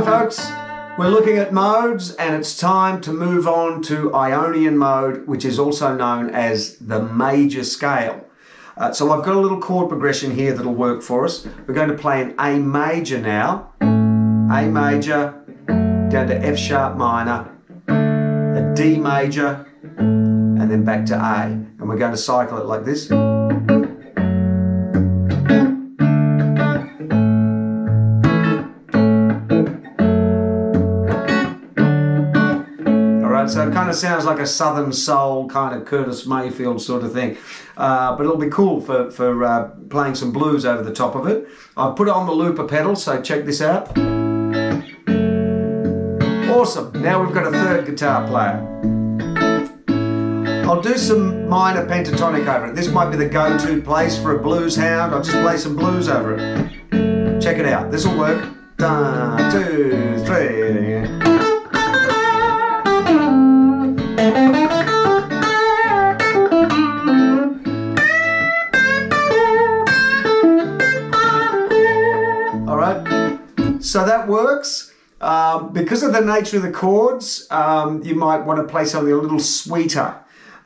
folks, we're looking at modes and it's time to move on to Ionian mode, which is also known as the major scale. So I've got a little chord progression here that'll work for us. We're going to play an A major now, A major, down to F sharp minor, a D major, and then back to A. And we're going to cycle it like this. So it kind of sounds like a Southern Soul kind of Curtis Mayfield sort of thing, but it'll be cool for playing some blues over the top of it. I've put it on the looper pedal, so check this out. Awesome, now we've got a third guitar player. I'll do some minor pentatonic over it. This might be the go-to place for a blues hound. I'll just play some blues over it. Check it out, this will work. 1, 2, 3. So that works. Because of the nature of the chords, you might want to play something a little sweeter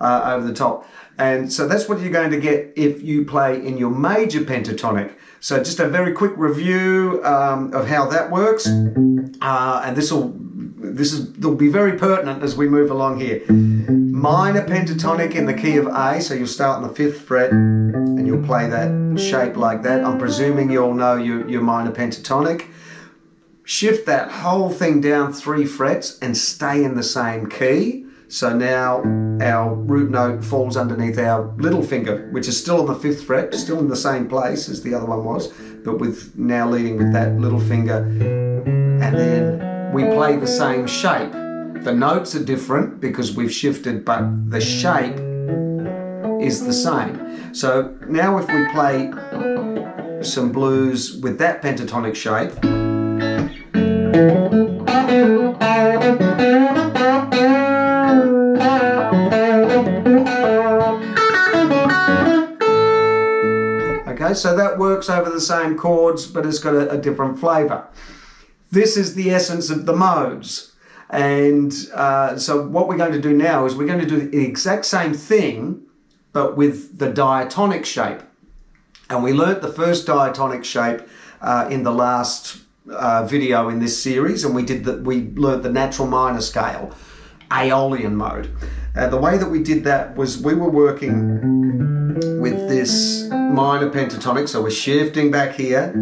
over the top. And so that's what you're going to get if you play in your major pentatonic. So just a very quick review of how that works. And they'll be very pertinent as we move along here. Minor pentatonic in the key of A, so you'll start on the 5th fret and you'll play that shape like that. I'm presuming you all know your minor pentatonic. Shift that whole thing down 3 frets and stay in the same key. So now our root note falls underneath our little finger, which is still on the 5th fret, still in the same place as the other one was, but with now leading with that little finger. And then we play the same shape. The notes are different because we've shifted, but the shape is the same. So now if we play some blues with that pentatonic shape, okay, so that works over the same chords, but it's got a different flavour. This is the essence of the modes. And so what we're going to do now is we're going to do the exact same thing, but with the diatonic shape. And we learnt the first diatonic shape in the last video in this series, and we learnt the natural minor scale, Aeolian mode. The way that we did that was we were working with this minor pentatonic, so we're shifting back here,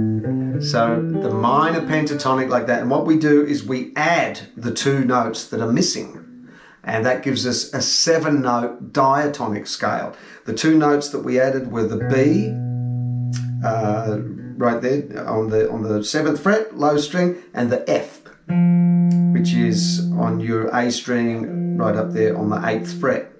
so the minor pentatonic like that, and what we do is we add the 2 notes that are missing, and that gives us a 7-note diatonic scale. The 2 notes that we added were the B, right there on the 7th fret, low string, and the F, which is on your A string right up there on the 8th fret.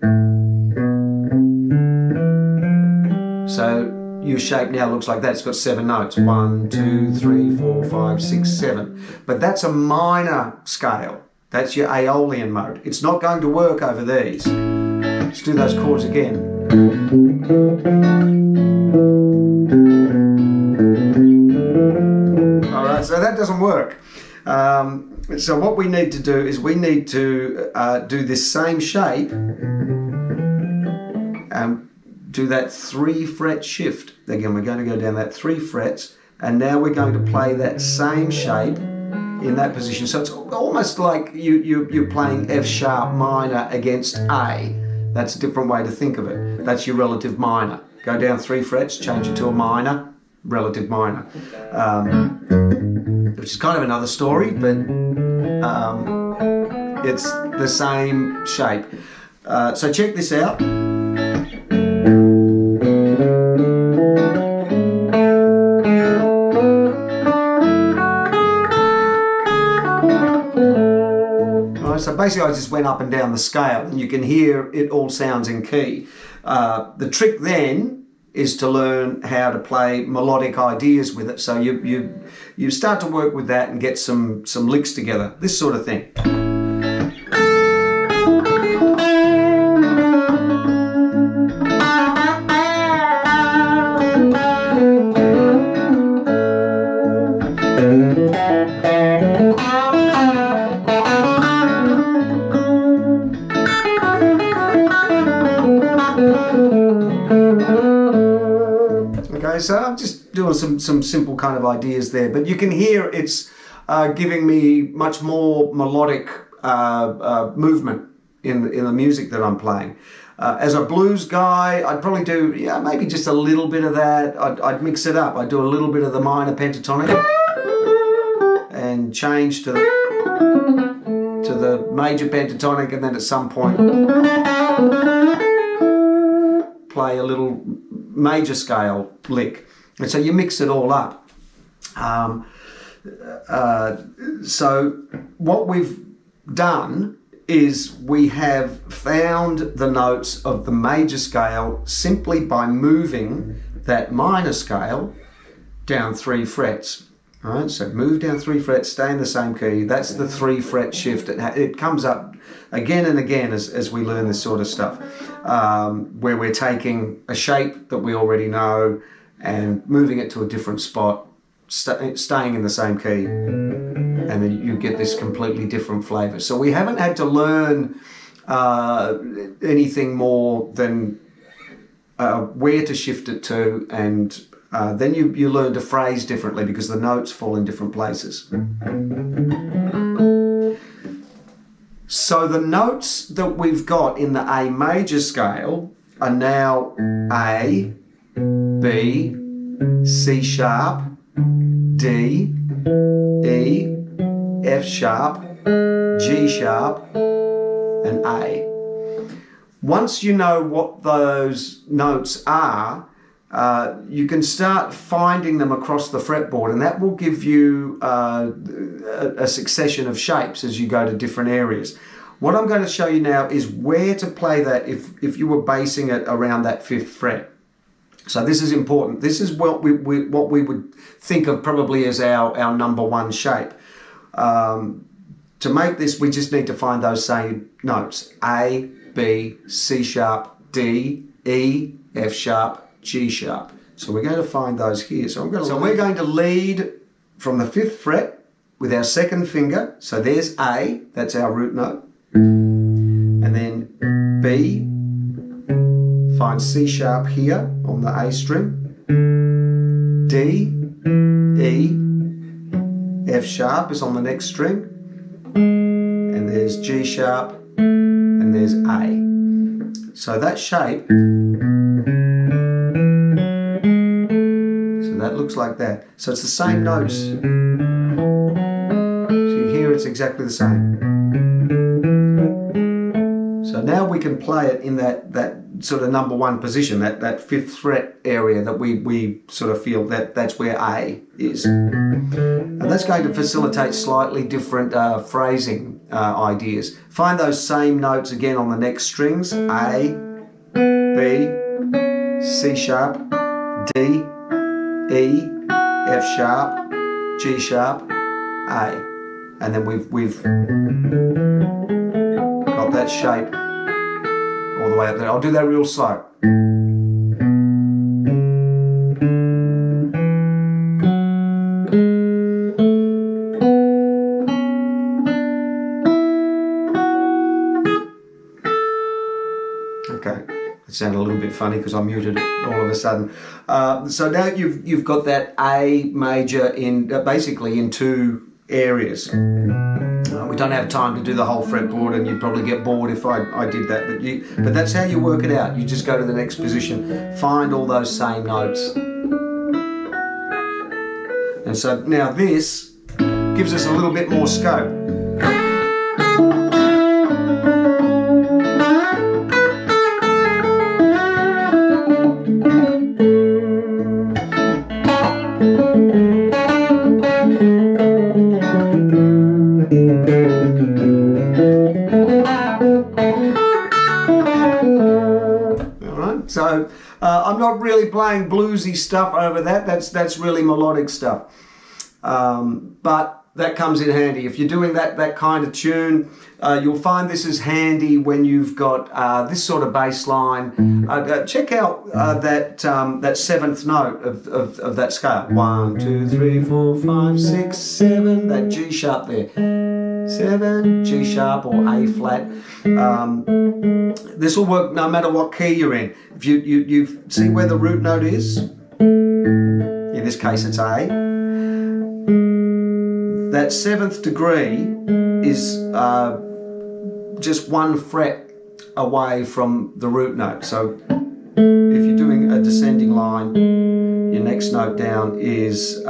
So your shape now looks like that. It's got 7 notes. 1, 2, 3, 4, 5, 6, 7. But that's a minor scale. That's your Aeolian mode. It's not going to work over these. Let's do those chords again. Alright, so that doesn't work. So what we need to do is we need to do this same shape and do that 3 fret shift. Again, we're going to go down that 3 frets, and now we're going to play that same shape in that position. So it's almost like you're playing F sharp minor against A. That's a different way to think of it. That's your relative minor. Go down 3 frets, change it to a minor, relative minor. Which is kind of another story, but it's the same shape. So check this out. So basically I just went up and down the scale, and you can hear it all sounds in key. The trick then is to learn how to play melodic ideas with it. So you start to work with that and get some licks together, this sort of thing. Okay, so I'm just doing some simple kind of ideas there, but you can hear it's giving me much more melodic movement in the music that I'm playing. As a blues guy, I'd probably do maybe just a little bit of that. I'd mix it up. I'd do a little bit of the minor pentatonic and change to the major pentatonic, and then at some point play a little major scale lick. And so you mix it all up. So what we've done is we have found the notes of the major scale simply by moving that minor scale down 3 frets. All right, so move down 3 frets, stay in the same key. That's the 3 fret shift. It comes up again and again as we learn this sort of stuff, where we're taking a shape that we already know and moving it to a different spot, staying in the same key, and then you get this completely different flavor. So we haven't had to learn anything more than where to shift it to, and then you learn to phrase differently because the notes fall in different places. So the notes that we've got in the A major scale are now A, B, C sharp, D, E, F sharp, G sharp, and A. Once you know what those notes are, you can start finding them across the fretboard, and that will give you a succession of shapes as you go to different areas. What I'm going to show you now is where to play that if you were basing it around that 5th fret. So this is important. This is what we would think of probably as our number 1 shape. To make this, we just need to find those same notes: A, B, C sharp, D, E, F sharp, G sharp. So we're going to find those here. So we're going to lead from the 5th fret with our 2nd finger. So there's A, that's our root note. And then B, find C sharp here on the A string. D, E, F sharp is on the next string. And there's G sharp, and there's A. So that shape, that looks like that. So it's the same notes. So you hear it's exactly the same. So now we can play it in that sort of number 1 position, that 5th fret area that we sort of feel that's where A is. And that's going to facilitate slightly different phrasing ideas. Find those same notes again on the next strings: A, B, C sharp, D, E, F sharp, G sharp, A, and then we've got that shape all the way up there. I'll do that real slow. Okay. It sounded a little bit funny because I muted it all of a sudden. So now you've got that A major in basically in 2 areas. We don't have time to do the whole fretboard, and you'd probably get bored if I did that. But that's how you work it out. You just go to the next position, find all those same notes. And so now this gives us a little bit more scope. So I'm not really playing bluesy stuff over that. That's really melodic stuff. But that comes in handy. If you're doing that kind of tune, you'll find this is handy when you've got this sort of bass line. Check out that 7th note of that scale. 1, 2, 3, 4, 5, 6, 7. That G sharp there. 7, G sharp or A flat. This will work no matter what key you're in. If you see where the root note is, in this case it's A, that 7th degree is just 1 fret away from the root note. So if you're doing a descending line, your next note down is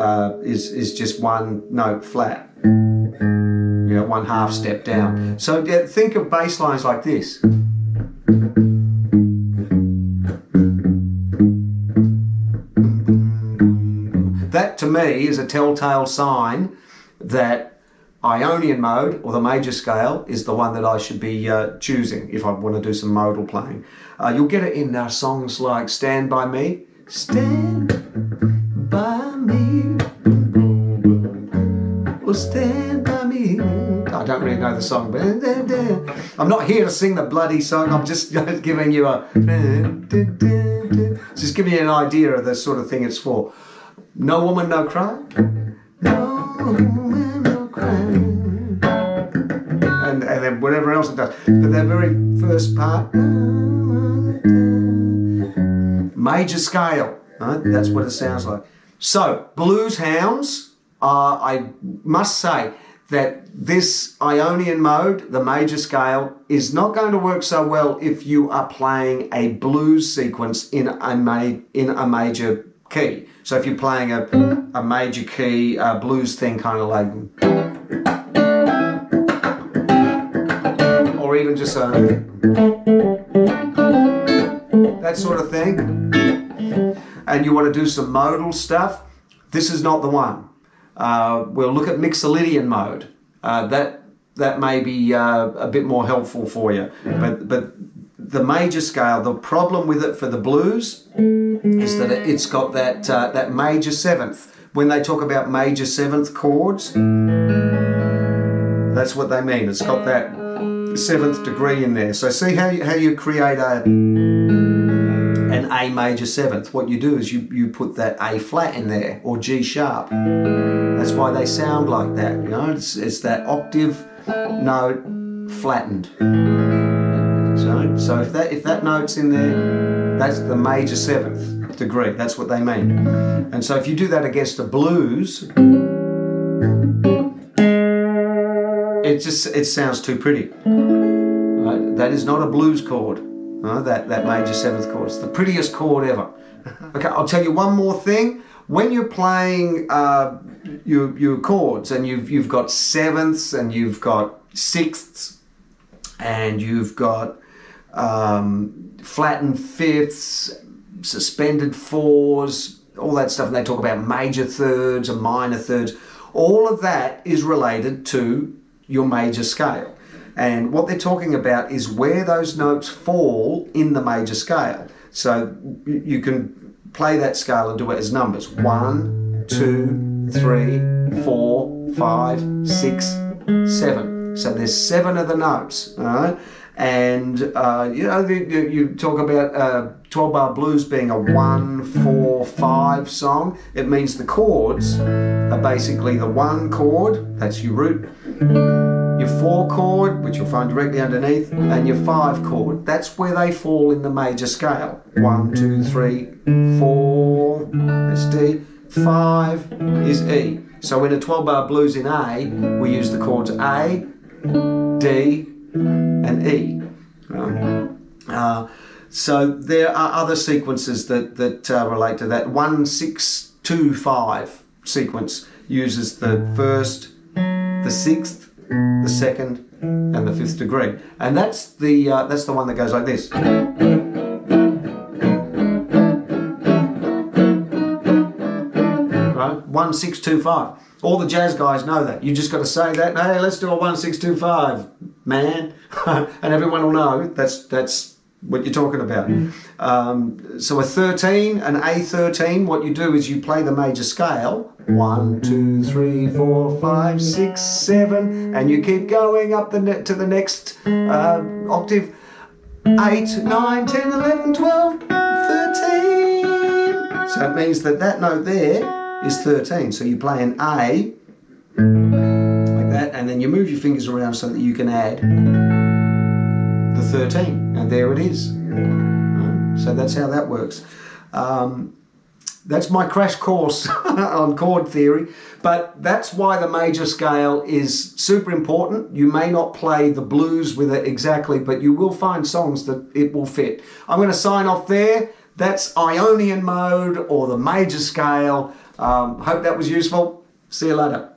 just 1 note flat. You know, 1/2 step down. So think of bass lines like this. That to me is a telltale sign that Ionian mode, or the major scale, is the one that I should be choosing if I want to do some modal playing. You'll get it in songs like Stand By Me. Stand by me, or stand by me. I don't really know the song, but I'm not here to sing the bloody song. I'm just giving you just giving you an idea of the sort of thing it's for. No woman, no cry. No woman, no cry. And then whatever else it does. But that very first part, major scale. Right? That's what it sounds like. So, Blues Hounds, I must say that this Ionian mode, the major scale, is not going to work so well if you are playing a blues sequence in a major key. So if you're playing a major key blues thing, kind of like, or even just that sort of thing, and you want to do some modal stuff, this is not the one. We'll look at Mixolydian mode. That may be a bit more helpful for you. But the major scale, the problem with it for the blues is that it's got that major 7th. When they talk about major 7th chords, that's what they mean. It's got that 7th degree in there. So see how you create an A major 7th. What you do is you put that A flat in there, or G sharp. That's why they sound like that, you know. It's that octave note flattened. So if that note's in there, that's the major 7th degree. That's what they mean. And so if you do that against a blues, it sounds too pretty. Right? That is not a blues chord. That major 7th chord. It's the prettiest chord ever. Okay, I'll tell you one more thing. When you're playing your chords, and you've got 7ths, and you've got 6ths, and you've got flattened 5ths, suspended 4s, all that stuff, and they talk about major 3rds and minor 3rds, all of that is related to your major scale. And what they're talking about is where those notes fall in the major scale. So you can play that scale and do it as numbers. 1, 2, 3, 4, 5, 6, 7. So there's 7 of the notes, all right? And you talk about 12-bar blues being a 1, 4, 5 song. It means the chords are basically the 1 chord, that's your root, your 4 chord, which you'll find directly underneath, and your 5 chord. That's where they fall in the major scale. 1, 2, 3, 4, that's D, 5 is E. So in a 12-bar blues in A, we use the chords A, D, and E. So there are other sequences that relate to that. 1, 6, 2, 5 sequence uses the 1st, the 6th, the 2nd, and the 5th degree, and that's the one that goes like this. Right? 1, 6, 2, 5. All the jazz guys know that. You just got to say that. Hey, let's do a 1, 6, 2, 5, man, and everyone will know that's what you're talking about. So a 13, an A13, what you do is you play the major scale, 1, 2, 3, 4, 5, 6, 7, and you keep going up to the next octave, 8, 9, 10, 11, 12, 13. So it means that note there is 13. So you play an A like that, and then you move your fingers around so that you can add the 13, and there it is. So that's how that works. That's my crash course on chord theory, but that's why the major scale is super important. You may not play the blues with it exactly, but you will find songs that it will fit. I'm going to sign off there. That's Ionian mode or the major scale. Hope that was useful. See you later.